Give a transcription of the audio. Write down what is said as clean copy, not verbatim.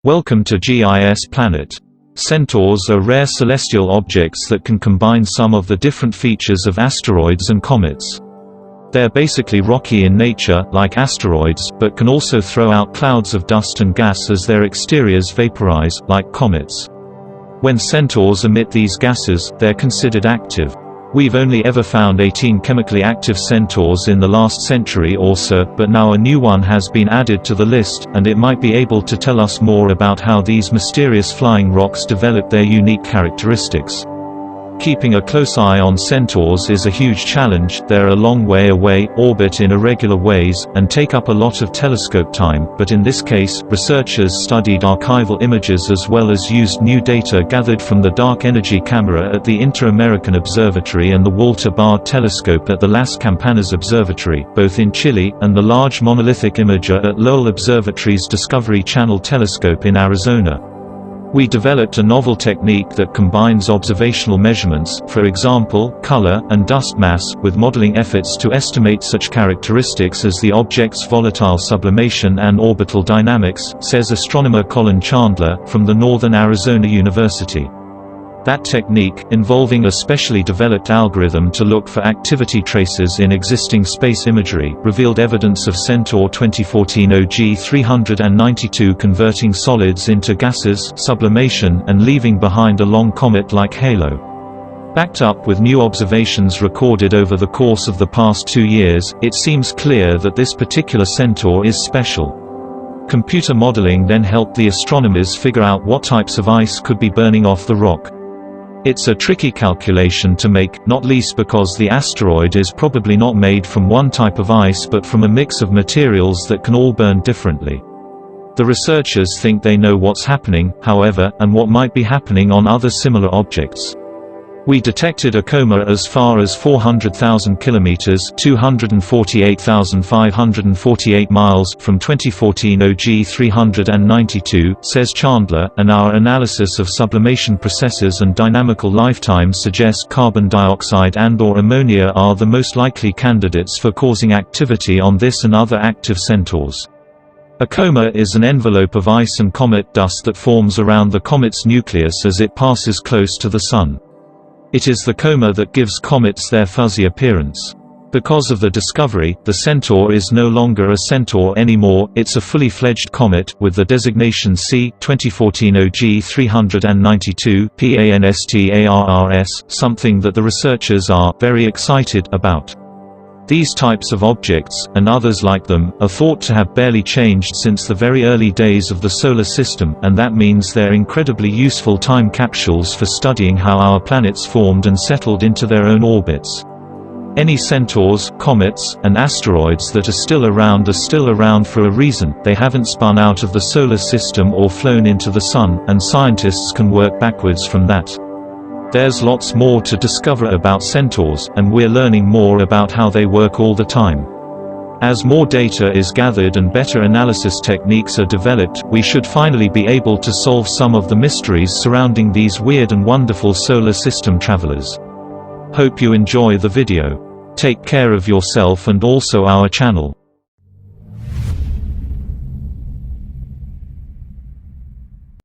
Welcome to GIS Planet. Centaurs are rare celestial objects that can combine some of the different features of asteroids and comets. They're basically rocky in nature, like asteroids, but can also throw out clouds of dust and gas as their exteriors vaporize, like comets. When centaurs emit these gases, they're considered active. We've only ever found 18 chemically active centaurs in the last century or so, but now a new one has been added to the list, and it might be able to tell us more about how these mysterious flying rocks develop their unique characteristics. Keeping a close eye on centaurs is a huge challenge. They're a long way away, orbit in irregular ways, and take up a lot of telescope time, but in this case, researchers studied archival images as well as used new data gathered from the Dark Energy Camera at the Inter-American Observatory and the Walter Baade Telescope at the Las Campanas Observatory, both in Chile, and the Large Monolithic Imager at Lowell Observatory's Discovery Channel Telescope in Arizona. We developed a novel technique that combines observational measurements, for example, color, and dust mass, with modeling efforts to estimate such characteristics as the object's volatile sublimation and orbital dynamics, says astronomer Colin Chandler, from the Northern Arizona University. That technique, involving a specially developed algorithm to look for activity traces in existing space imagery, revealed evidence of Centaur 2014 OG-392 converting solids into gases, sublimation, and leaving behind a long comet-like halo. Backed up with new observations recorded over the course of the past 2 years, it seems clear that this particular Centaur is special. Computer modeling then helped the astronomers figure out what types of ice could be burning off the rock. It's a tricky calculation to make, not least because the asteroid is probably not made from one type of ice but from a mix of materials that can all burn differently. The researchers think they know what's happening, however, and what might be happening on other similar objects. We detected a coma as far as 400,000 kilometers (248,548 miles) from 2014 OG-392, says Chandler, and our analysis of sublimation processes and dynamical lifetimes suggest carbon dioxide and/or ammonia are the most likely candidates for causing activity on this and other active centaurs. A coma is an envelope of ice and comet dust that forms around the comet's nucleus as it passes close to the Sun. It is the coma that gives comets their fuzzy appearance. Because of the discovery, the Centaur is no longer a Centaur anymore, it's a fully fledged comet, with the designation C. 2014 OG-392 PANSTARRS, something that the researchers are very excited about. These types of objects, and others like them, are thought to have barely changed since the very early days of the Solar System, and that means they're incredibly useful time capsules for studying how our planets formed and settled into their own orbits. Any centaurs, comets, and asteroids that are still around for a reason. They haven't spun out of the Solar System or flown into the Sun, and scientists can work backwards from that. There's lots more to discover about centaurs, and we're learning more about how they work all the time. As more data is gathered and better analysis techniques are developed, we should finally be able to solve some of the mysteries surrounding these weird and wonderful solar system travelers. Hope you enjoy the video. Take care of yourself and also our channel.